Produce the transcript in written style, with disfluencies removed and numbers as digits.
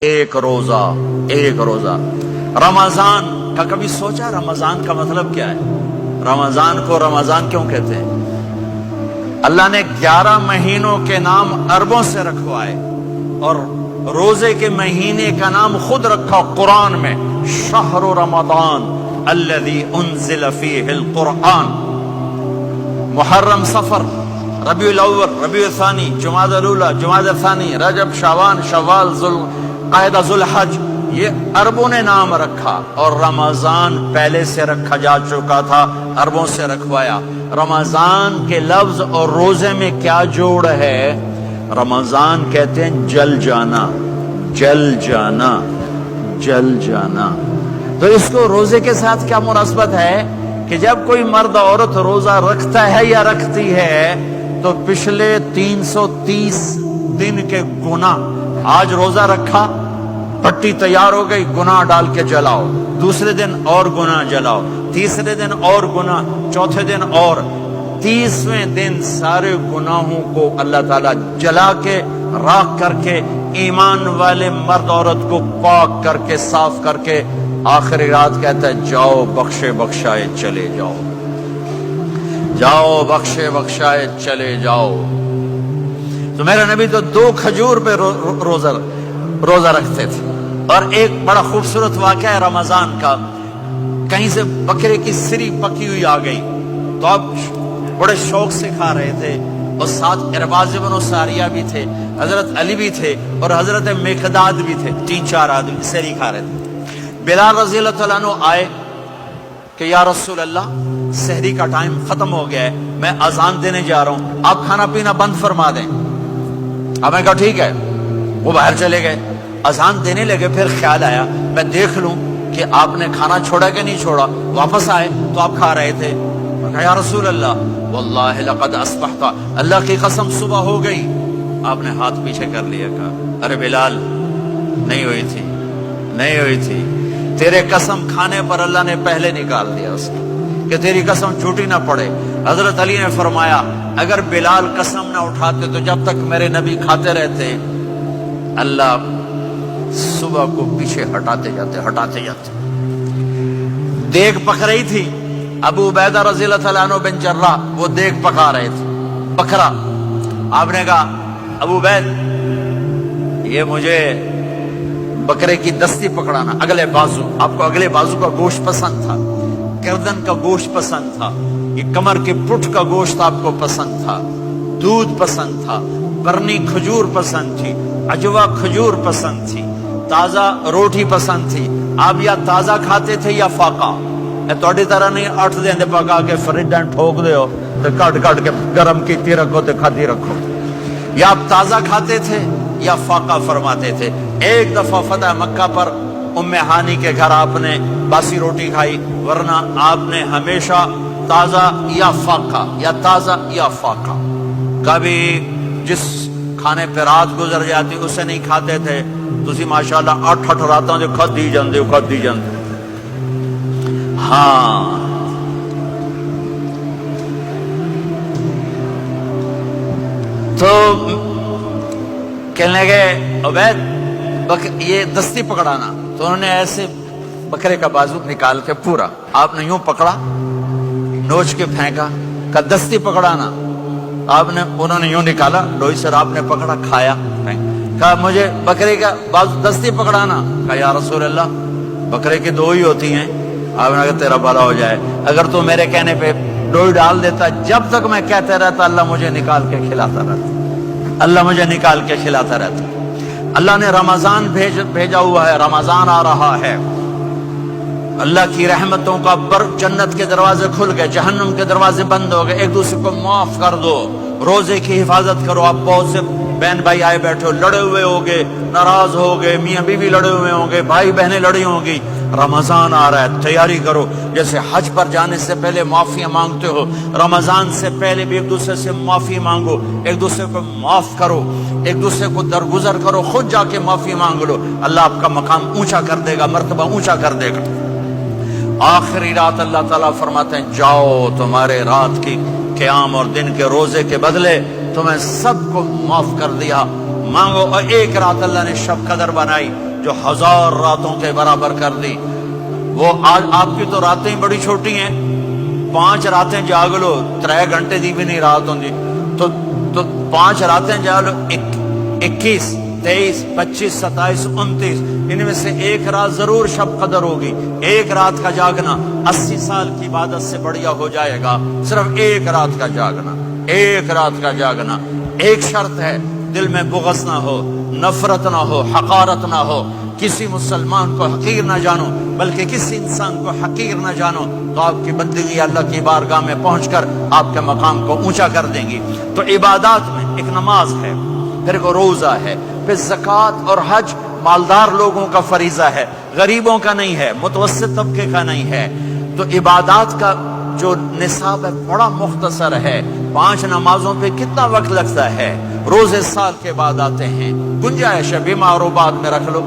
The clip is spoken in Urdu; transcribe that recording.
ایک روزہ، ایک روزہ رمضان کا کبھی سوچا رمضان کا مطلب کیا ہے؟ رمضان کو رمضان کیوں کہتے ہیں؟ اللہ نے 11 مہینوں کے نام عربوں سے رکھوائے اور روزے کے مہینے کا نام خود رکھا قرآن میں، شہر رمضان الذی انزل فیہ القرآن۔ محرم، صفر، ربیع الاول، ربیع الثانی، جمادی الاولی، جمادی الثانی، رجب، شعبان، شوال، قاعدہ، ذوالحج، یہ عربوں نے نام رکھا اور رمضان پہلے سے رکھا جا چکا تھا، عربوں سے رکھوایا۔ رمضان کے لفظ اور روزے میں کیا جوڑ ہے؟ رمضان کہتے ہیں جل جانا، جل جانا، جل جانا۔ تو اس کو روزے کے ساتھ کیا مناسبت ہے کہ جب کوئی مرد عورت روزہ رکھتا ہے یا رکھتی ہے تو پچھلے 330 دن کے گناہ، آج روزہ رکھا، پٹی تیار ہو گئی، گناہ ڈال کے جلاؤ، دوسرے دن اور گناہ جلاؤ، تیسرے دن اور گناہ، چوتھے دن اور، 30ویں دن سارے گناہوں کو اللہ تعالیٰ جلا کے، راکھ کر کے، ایمان والے مرد عورت کو پاک کر کے، صاف کر کے، آخری رات کہتا ہے جاؤ بخشے بخشائے چلے جاؤ، جاؤ بخشے بخشائے چلے جاؤ۔ تو میرا نبی تو 2 کھجور پہ روزہ رکھتے تھے۔ اور ایک بڑا خوبصورت واقعہ ہے رمضان کا، کہیں سے بکرے کی سری پکی ہوئی آ گئی تو اب بڑے شوق سے کھا رہے تھے، اور ساتھ ارباز بن ساریہ بھی تھے، حضرت علی بھی تھے اور حضرت مقداد بھی تھے، 3-4 آدمی سری کھا رہے تھے۔ بلال رضی اللہ عنہ آئے کہ یا رسول اللہ سحری کا ٹائم ختم ہو گیا ہے، میں اذان دینے جا رہا ہوں، آپ کھانا پینا بند فرما دیں۔ اب میں کہا ٹھیک ہے، وہ باہر چلے گئے، اذان دینے لگے، پھر خیال آیا میں دیکھ لوں کہ آپ نے کھانا چھوڑا کہ نہیں چھوڑا، واپس آئے تو آپ کھا رہے تھے۔ میں کہا یا رسول اللہ واللہ لقد اصبحت، اللہ کی قسم صبح ہو گئی۔ آپ نے ہاتھ پیچھے کر لیا، کہا ارے بلال نہیں ہوئی تھی، نہیں ہوئی تھی، تیرے قسم کھانے پر اللہ نے پہلے نکال دیا اس کو کہ تیری قسم جھوٹی نہ پڑے۔ حضرت علی نے فرمایا اگر بلال قسم نہ اٹھاتے تو جب تک میرے نبی کھاتے رہتے اللہ صبح کو پیچھے ہٹاتے جاتے۔ دیگ پک رہی تھی، ابو عبیدہ رضی اللہ تعالیٰ عنہ بن جراح وہ دیگ پکا رہے تھے، بکرا۔ آپ نے کہا ابو عبید یہ مجھے بکرے کی دستی پکڑانا، اگلے بازو، آپ کو اگلے بازو کا گوشت پسند تھا، گردن کا گوشت پسند تھا، یہ کمر کے پٹھ کا گوشت آپ کو پسند تھا، دودھ پسند تھا، برنی کھجور پسند تھی، عجوا کھجور پسند تھی، تازہ روٹی پسند تھی۔ آپ یا تازہ کھاتے تھے یا فاقہ، توڑی طرح نہیں 8 دن پکا کے فریج ٹھوک دے ہو تو کٹ کے گرم کیتی رکھو تو کھاتی رکھو، یا آپ تازہ کھاتے تھے یا فاقہ فرماتے تھے۔ ایک دفعہ فتح مکہ پر ام ہانی کے گھر آپ نے باسی روٹی کھائی، ورنہ آپ نے ہمیشہ تازہ یا فاقہ، یا تازہ یا فاقہ، کبھی جس کھانے پہ رات گزر جاتی اسے نہیں کھاتے تھے۔ تسی ماشاءاللہ 8 راتوں جو کھدی جاندے۔ ہاں تو کہنے لگے عبید یہ دستی پکڑانا، تو انہوں نے ایسے بکرے کا بازو نکال کے پورا آپ نے یوں پکڑا، نوچ کے پھینکا، کہ دستی پکڑانا، انہوں نے یوں نکالا لوئی سر، آپ نے پکڑا، کھایا، کہا مجھے بکرے کا بازو دستی پکڑانا۔ کہا یا رسول اللہ بکرے کی 2 ہی ہوتی ہیں۔ آپ نے کہا تیرا بھلا ہو جائے، اگر تو میرے کہنے پہ ڈوئی ڈال دیتا، جب تک میں کہتے رہتا اللہ مجھے نکال کے کھلاتا رہتا، اللہ مجھے نکال کے کھلاتا رہتا۔ اللہ نے رمضان بھیجا ہوا ہے، رمضان آ رہا ہے، اللہ کی رحمتوں کا جنت کے دروازے کھل گئے، جہنم کے دروازے بند ہو گئے، ایک دوسرے کو معاف کر دو، روزے کی حفاظت کرو۔ آپ بہت سے بہن بھائی آئے بیٹھے ہو، لڑے ہوئے ہوگے، ناراض ہوگے، میاں بیوی لڑے ہوئے ہوں گے، بھائی بہنیں لڑی ہوں گی۔ رمضان آ رہا ہے، تیاری کرو، جیسے حج پر جانے سے پہلے معافیاں مانگتے ہو، رمضان سے پہلے بھی ایک دوسرے سے معافی مانگو، ایک دوسرے کو معاف کرو، ایک دوسرے کو درگزر کرو، خود جا کے معافی مانگ لو، اللہ آپ کا مقام اونچا کر دے گا، مرتبہ اونچا کر دے گا۔ آخری رات اللہ تعالیٰ فرماتے ہیں جاؤ تمہارے رات کی قیام اور دن کے روزے کے بدلے تمہیں سب کو معاف کر دیا، مانگو۔ اور ایک رات اللہ نے شب قدر بنائی، جو 1000 راتوں کے برابر کر دی. وہ آج آپ کی تو راتیں بڑی چھوٹی ہیں, 5 راتیں جاگ لو 3 گھنٹے دی بھی نہیں رات ہوندی, تو 5 راتیں جاگ لو 21 23 25 27 29, ان میں سے ایک رات ضرور شب قدر ہوگی. ایک رات کا جاگنا 80 سال کی عبادت سے بڑھیا ہو جائے گا. صرف ایک رات کا جاگنا, ایک رات کا جاگنا. ایک شرط ہے, دل میں بغض نہ ہو, نفرت نہ ہو, حقارت نہ ہو, کسی مسلمان کو حقیر نہ جانو, بلکہ کسی انسان کو حقیر نہ جانو, تو آپ کی بندگی اللہ کی بارگاہ میں پہنچ کر آپ کے مقام کو اونچا کر دیں گی. تو عبادات میں ایک نماز ہے, پھر ایک روزہ ہے, پھر زکوٰۃ اور حج مالدار لوگوں کا فریضہ ہے, غریبوں کا نہیں ہے, متوسط طبقے کا نہیں ہے. تو عبادات کا جو نصاب ہے بڑا مختصر ہے. 5 نمازوں پہ کتنا وقت لگتا ہے, روزے سال کے بعد آتے ہیں, گنجائش ہے, بیمار و بعد میں رکھ لو.